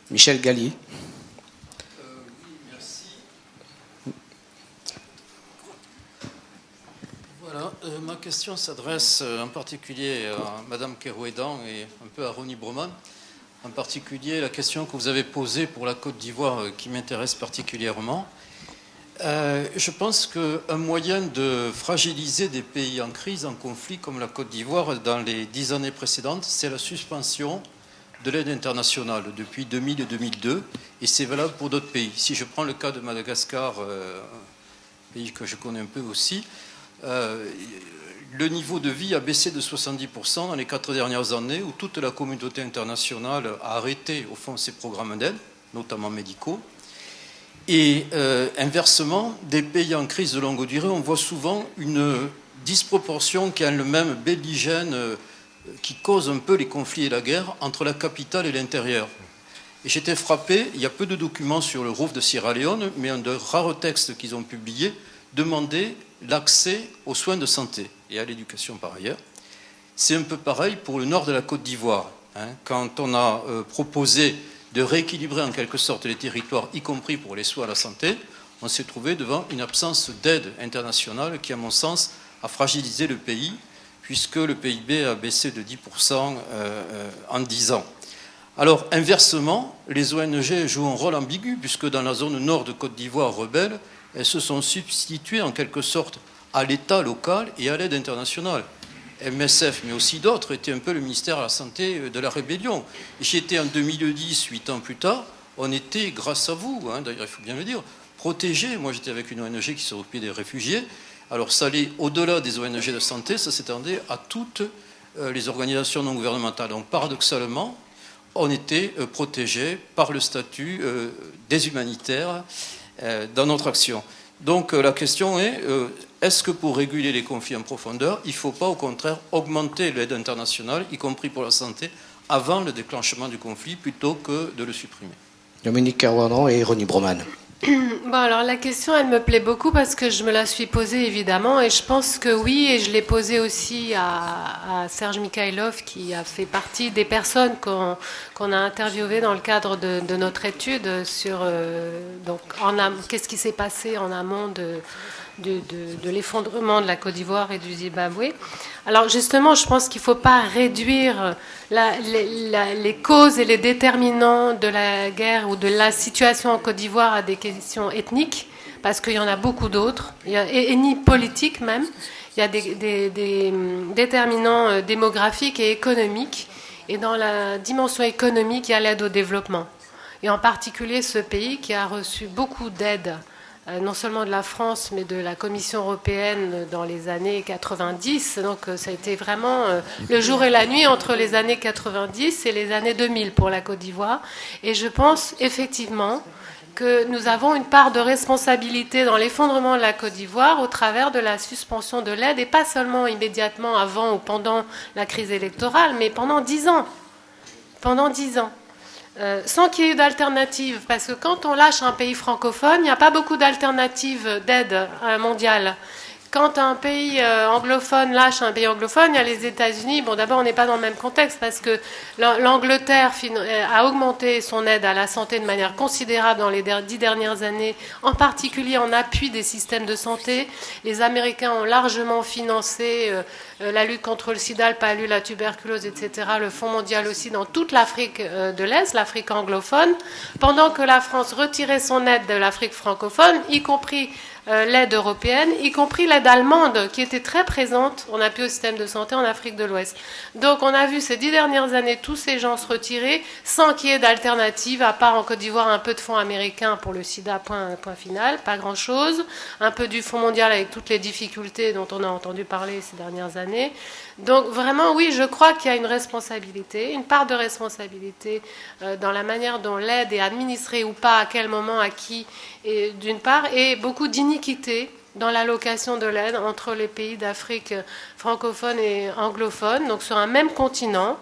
Michel Gallier. Oui, merci. Voilà, ma question s'adresse en particulier à Madame Kerouédan et un peu à Ronnie Broman. En particulier, la question que vous avez posée pour la Côte d'Ivoire qui m'intéresse particulièrement. Je pense qu'un moyen de fragiliser des pays en crise, en conflit, comme la Côte d'Ivoire, dans les 10 années précédentes, c'est la suspension de l'aide internationale depuis 2000 et 2002, et c'est valable pour d'autres pays. Si je prends le cas de Madagascar, pays que je connais un peu aussi, le niveau de vie a baissé de 70% dans les 4 dernières années, où toute la communauté internationale a arrêté, au fond, ses programmes d'aide, notamment médicaux. Et inversement, des pays en crise de longue durée, on voit souvent une disproportion qui est le même belligène qui cause un peu les conflits et la guerre entre la capitale et l'intérieur. Et j'étais frappé, il y a peu de documents sur le ROF de Sierra Leone, mais un de rares textes qu'ils ont publiés demandait l'accès aux soins de santé et à l'éducation par ailleurs. C'est un peu pareil pour le nord de la Côte d'Ivoire. Quand on a proposé de rééquilibrer en quelque sorte les territoires, y compris pour les soins à la santé, on s'est trouvé devant une absence d'aide internationale qui, à mon sens, a fragilisé le pays, puisque le PIB a baissé de 10% en 10 ans. Alors, inversement, les ONG jouent un rôle ambigu, puisque dans la zone nord de Côte d'Ivoire rebelle, elles se sont substituées en quelque sorte à l'État local et à l'aide internationale. MSF, mais aussi d'autres, étaient un peu le ministère de la Santé de la rébellion. J'y étais en 2010, 8 ans plus tard, on était, grâce à vous, d'ailleurs il faut bien le dire, protégés. Moi j'étais avec une ONG qui s'occupait des réfugiés. Alors ça allait au-delà des ONG de santé, ça s'étendait à toutes les organisations non gouvernementales. Donc paradoxalement, on était protégés par le statut des humanitaires dans notre action. Donc la question est, est-ce que pour réguler les conflits en profondeur, il ne faut pas au contraire augmenter l'aide internationale, y compris pour la santé, avant le déclenchement du conflit, plutôt que de le supprimer? Dominique Kerouédan et Ronnie Broman. Bon, alors la question, elle me plaît beaucoup parce que je me la suis posée évidemment et je pense que oui, et je l'ai posée aussi à Serge Mikhailov qui a fait partie des personnes qu'on a interviewées dans le cadre de notre étude sur donc qu'est-ce qui s'est passé en amont de l'effondrement de la Côte d'Ivoire et du Zimbabwe. Alors justement, je pense qu'il ne faut pas réduire les causes et les déterminants de la guerre ou de la situation en Côte d'Ivoire à des questions ethniques, parce qu'il y en a beaucoup d'autres, et ni politiques même. Il y a des déterminants démographiques et économiques, et dans la dimension économique, il y a l'aide au développement. Et en particulier ce pays qui a reçu beaucoup d'aide, non seulement de la France, mais de la Commission européenne dans les années 90. Donc ça a été vraiment le jour et la nuit entre les années 90 et les années 2000 pour la Côte d'Ivoire. Et je pense effectivement que nous avons une part de responsabilité dans l'effondrement de la Côte d'Ivoire au travers de la suspension de l'aide, et pas seulement immédiatement avant ou pendant la crise électorale, mais pendant 10 ans. Pendant 10 ans. Sans qu'il y ait eu d'alternative, parce que quand on lâche un pays francophone, il n'y a pas beaucoup d'alternatives d'aide mondiale. Quand un pays anglophone lâche un pays anglophone, il y a les États-Unis. Bon, d'abord, on n'est pas dans le même contexte parce que l'Angleterre a augmenté son aide à la santé de manière considérable dans les 10 dernières années, en particulier en appui des systèmes de santé. Les Américains ont largement financé la lutte contre le sida, le palud, la tuberculose, etc. Le Fonds mondial aussi dans toute l'Afrique de l'Est, l'Afrique anglophone, pendant que la France retirait son aide de l'Afrique francophone, y compris l'aide européenne, y compris l'aide allemande, qui était très présente en appui au système de santé en Afrique de l'Ouest. Donc on a vu ces 10 dernières années tous ces gens se retirer sans qu'il y ait d'alternative, à part en Côte d'Ivoire un peu de fonds américains pour le sida, point final, pas grand-chose, un peu du Fonds mondial avec toutes les difficultés dont on a entendu parler ces dernières années. Donc vraiment, oui, je crois qu'il y a une responsabilité, une part de responsabilité dans la manière dont l'aide est administrée ou pas, à quel moment, à qui, d'une part, et beaucoup d'iniquité dans l'allocation de l'aide entre les pays d'Afrique francophone et anglophone, donc sur un même continent.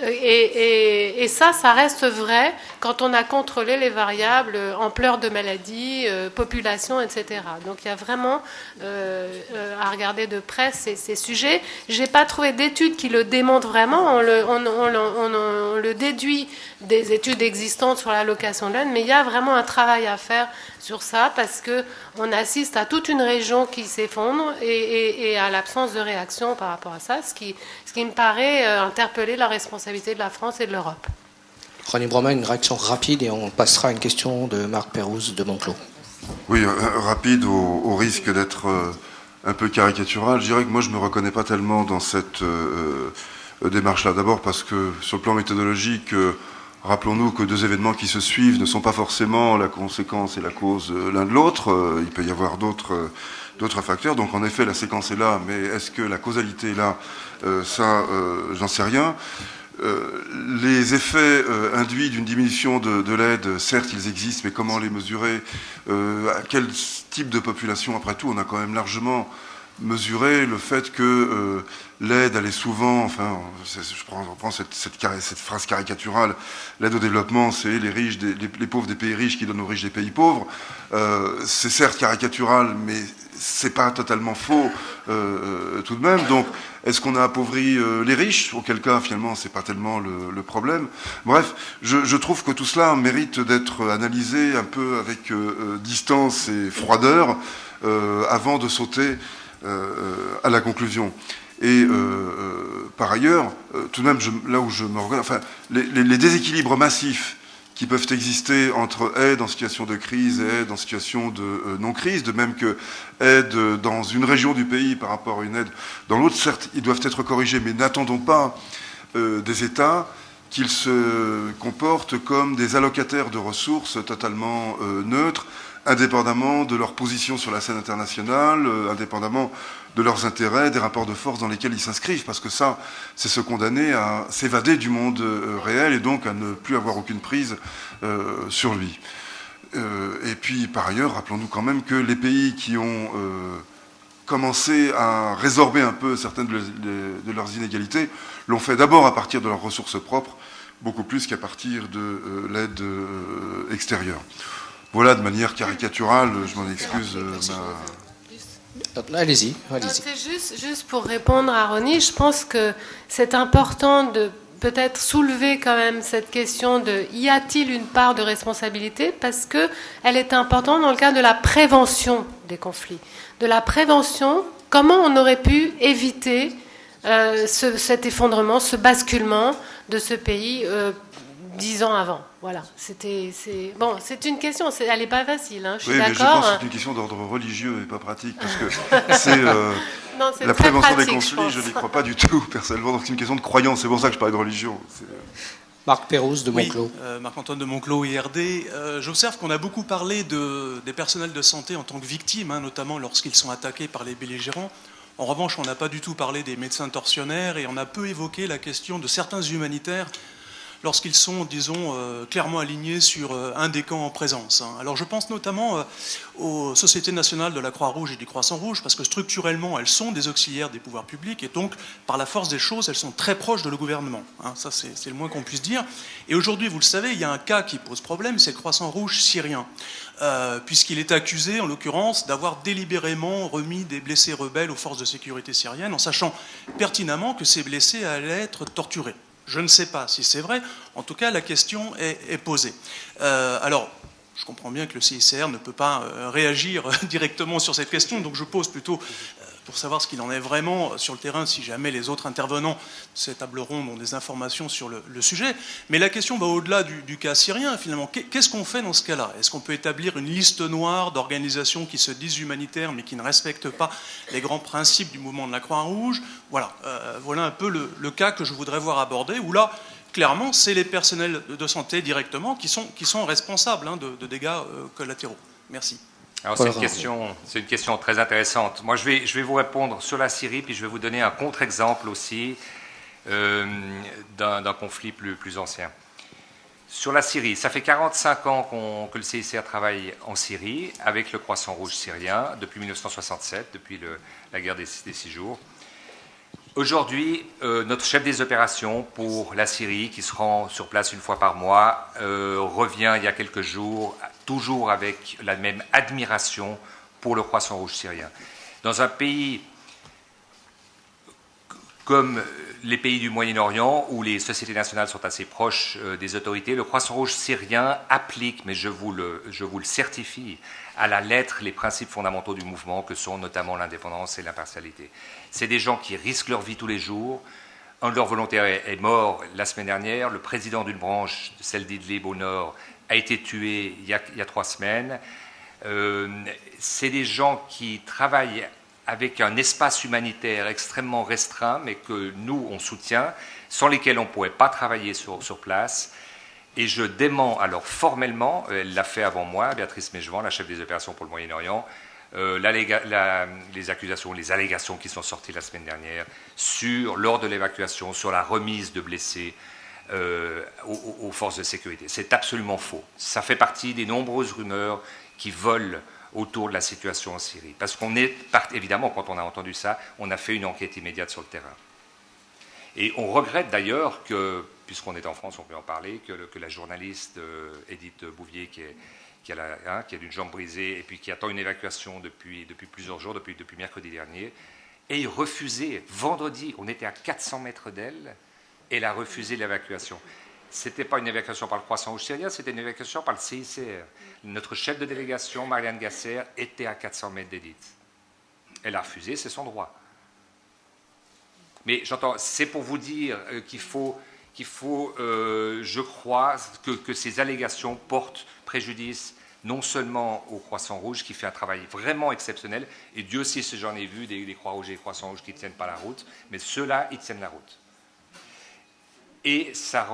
Et ça reste vrai quand on a contrôlé les variables ampleur de maladie, population, etc. Donc il y a vraiment à regarder de près ces sujets. Je n'ai pas trouvé d'études qui le démontrent vraiment. On le déduit des études existantes sur l'allocation de l'aide, mais il y a vraiment un travail à faire sur ça parce qu'on assiste à toute une région qui s'effondre et à l'absence de réaction par rapport à ça, ce qui me paraît interpeller la responsabilité de la France et de l'Europe. René Broman, une réaction rapide et on passera à une question de Marc Pérouse de Monclos. Oui, rapide au risque d'être un peu caricatural. Je dirais que moi je ne me reconnais pas tellement dans cette démarche-là. D'abord parce que sur le plan méthodologique, rappelons-nous que deux événements qui se suivent ne sont pas forcément la conséquence et la cause l'un de l'autre. Il peut y avoir d'autres facteurs. Donc en effet, la séquence est là, mais est-ce que la causalité est là? J'en sais rien. Les effets induits d'une diminution de l'aide, certes, ils existent, mais comment les mesurer? À quel type de population? Après tout, on a quand même largement mesuré le fait que l'aide allait souvent, enfin, je reprends cette phrase caricaturale, l'aide au développement, c'est les riches, les pauvres des pays riches qui donnent aux riches des pays pauvres. C'est certes caricatural, mais c'est pas totalement faux tout de même. Donc, est-ce qu'on a appauvri les riches? Auquel cas, finalement, c'est pas tellement le problème. Bref, je trouve que tout cela mérite d'être analysé un peu avec distance et froideur avant de sauter à la conclusion. Et par ailleurs, tout de même, là où je me regarde, enfin, les déséquilibres massifs qui peuvent exister entre aide en situation de crise et aide en situation de non-crise, de même que aide dans une région du pays par rapport à une aide dans l'autre. Certes, ils doivent être corrigés, mais n'attendons pas des États qu'ils se comportent comme des allocataires de ressources totalement neutres, indépendamment de leur position sur la scène internationale, indépendamment de leurs intérêts, des rapports de force dans lesquels ils s'inscrivent, parce que ça, c'est se condamner à s'évader du monde réel et donc à ne plus avoir aucune prise sur lui. Et puis, par ailleurs, rappelons-nous quand même que les pays qui ont commencé à résorber un peu certaines de leurs inégalités l'ont fait d'abord à partir de leurs ressources propres, beaucoup plus qu'à partir de l'aide extérieure. Voilà, de manière caricaturale, je m'en excuse. Allez-y. C'est juste pour répondre à Ronnie, je pense que c'est important de peut-être soulever quand même cette question de y a-t-il une part de responsabilité, parce qu'elle est importante dans le cadre de la prévention des conflits. De la prévention, comment on aurait pu éviter cet effondrement, ce basculement de ce pays 10 ans avant. Voilà. C'est une question, elle n'est pas facile, hein, je suis d'accord. Oui, mais je pense que c'est une question d'ordre religieux et pas pratique, parce que c'est la prévention des conflits, je n'y crois pas du tout, personnellement, donc c'est une question de croyance, c'est pour ça que je parlais de religion. Marc Pérouse de Monclos. Oui, Marc-Antoine de Monclos, IRD. J'observe qu'on a beaucoup parlé des personnels de santé en tant que victimes, hein, notamment lorsqu'ils sont attaqués par les belligérants. En revanche, on n'a pas du tout parlé des médecins tortionnaires et on a peu évoqué la question de certains humanitaires lorsqu'ils sont, disons, clairement alignés sur un des camps en présence. Alors je pense notamment aux sociétés nationales de la Croix-Rouge et du Croissant-Rouge, parce que structurellement, elles sont des auxiliaires des pouvoirs publics, et donc, par la force des choses, elles sont très proches de le gouvernement. Ça, c'est le moins qu'on puisse dire. Et aujourd'hui, vous le savez, il y a un cas qui pose problème, c'est le Croissant-Rouge syrien, puisqu'il est accusé, en l'occurrence, d'avoir délibérément remis des blessés rebelles aux forces de sécurité syriennes, en sachant pertinemment que ces blessés allaient être torturés. Je ne sais pas si c'est vrai. En tout cas, la question est posée. Alors, je comprends bien que le CICR ne peut pas réagir directement sur cette question, donc je pose plutôt pour savoir ce qu'il en est vraiment sur le terrain, si jamais les autres intervenants de cette table ronde ont des informations sur le sujet. Mais la question va au-delà du cas syrien, finalement. Qu'est-ce qu'on fait dans ce cas-là? Est-ce qu'on peut établir une liste noire d'organisations qui se disent humanitaires, mais qui ne respectent pas les grands principes du mouvement de la Croix-Rouge? Voilà, voilà un peu le cas que je voudrais voir abordé, où là, clairement, c'est les personnels de santé directement qui sont responsables de dégâts collatéraux. Merci. Alors c'est une question très intéressante. Moi, je vais vous répondre sur la Syrie, puis je vais vous donner un contre-exemple aussi d'un conflit plus ancien. Sur la Syrie, ça fait 45 ans que le CICR travaille en Syrie avec le Croissant Rouge syrien, depuis 1967, depuis la guerre des 6 jours. Aujourd'hui, notre chef des opérations pour la Syrie, qui se rend sur place une fois par mois, revient il y a quelques jours, toujours avec la même admiration pour le Croissant Rouge syrien. Dans un pays comme les pays du Moyen-Orient, où les sociétés nationales sont assez proches des autorités, le Croissant Rouge syrien applique, mais je vous le certifie, à la lettre les principes fondamentaux du mouvement, que sont notamment l'indépendance et l'impartialité. C'est des gens qui risquent leur vie tous les jours. Un de leurs volontaires est mort la semaine dernière. Le président d'une branche, celle d'Idlib au nord, a été tué il y a 3 semaines. C'est des gens qui travaillent avec un espace humanitaire extrêmement restreint, mais que nous, on soutient, sans lesquels on ne pourrait pas travailler sur place. Et je dément alors formellement, elle l'a fait avant moi, Béatrice Mejvan, la chef des opérations pour le Moyen-Orient, les allégations qui sont sorties la semaine dernière lors de l'évacuation, sur la remise de blessés aux forces de sécurité. C'est absolument faux. Ça fait partie des nombreuses rumeurs qui volent autour de la situation en Syrie. Parce évidemment, quand on a entendu ça, on a fait une enquête immédiate sur le terrain. Et on regrette d'ailleurs que, puisqu'on est en France, on peut en parler, que la journaliste Edith Bouvier, qui a d'une jambe brisée et puis qui attend une évacuation depuis plusieurs jours, depuis mercredi dernier, ait refusé, vendredi, on était à 400 mètres d'elle, elle a refusé l'évacuation. Ce n'était pas une évacuation par le Croissant Rouge syrien, c'était une évacuation par le CICR. Notre chef de délégation, Marianne Gasser, était à 400 mètres d'Edith. Elle a refusé, c'est son droit. Mais j'entends, c'est pour vous dire qu'il faut, je crois, que ces allégations portent préjudice non seulement au Croissant Rouge, qui fait un travail vraiment exceptionnel, et Dieu sait si j'en ai vu des Croix-Rouges et des Croissants Rouges qui ne tiennent pas la route, mais ceux-là, ils tiennent la route. Et ça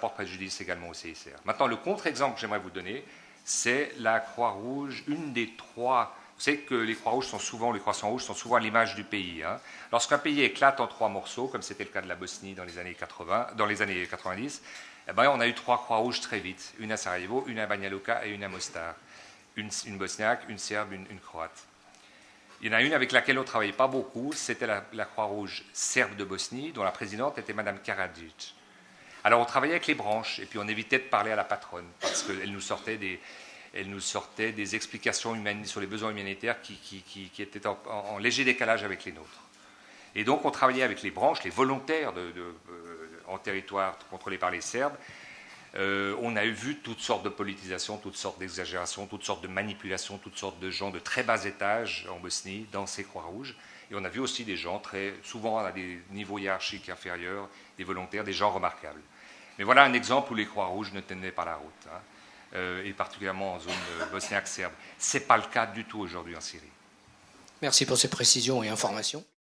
porte préjudice également au CICR. Maintenant, le contre-exemple que j'aimerais vous donner, c'est la Croix-Rouge, une des 3. Vous savez que les Croix-Rouges les Croissants Rouges sont souvent à l'image du pays. Hein. Lorsqu'un pays éclate en 3 morceaux, comme c'était le cas de la Bosnie dans les années 90, eh ben, on a eu 3 Croix-Rouges très vite. Une à Sarajevo, une à Banja Luka et une à Mostar. Une bosniaque, une serbe, une croate. Il y en a une avec laquelle on ne travaillait pas beaucoup, c'était la Croix-Rouge serbe de Bosnie, dont la présidente était Mme Karadzic. Alors on travaillait avec les branches, et puis on évitait de parler à la patronne, parce qu'elle nous sortait des explications sur les besoins humanitaires qui étaient en léger décalage avec les nôtres. Et donc on travaillait avec les branches, les volontaires en territoire contrôlé par les Serbes. On a vu toutes sortes de politisation, toutes sortes d'exagérations, toutes sortes de manipulations, toutes sortes de gens de très bas étage en Bosnie, dans ces Croix-Rouges. Et on a vu aussi des gens souvent à des niveaux hiérarchiques inférieurs, des volontaires, des gens remarquables. Mais voilà un exemple où les Croix-Rouges ne tenaient pas la route, hein, et particulièrement en zone bosniaque serbe. Ce n'est pas le cas du tout aujourd'hui en Syrie. Merci pour ces précisions et informations.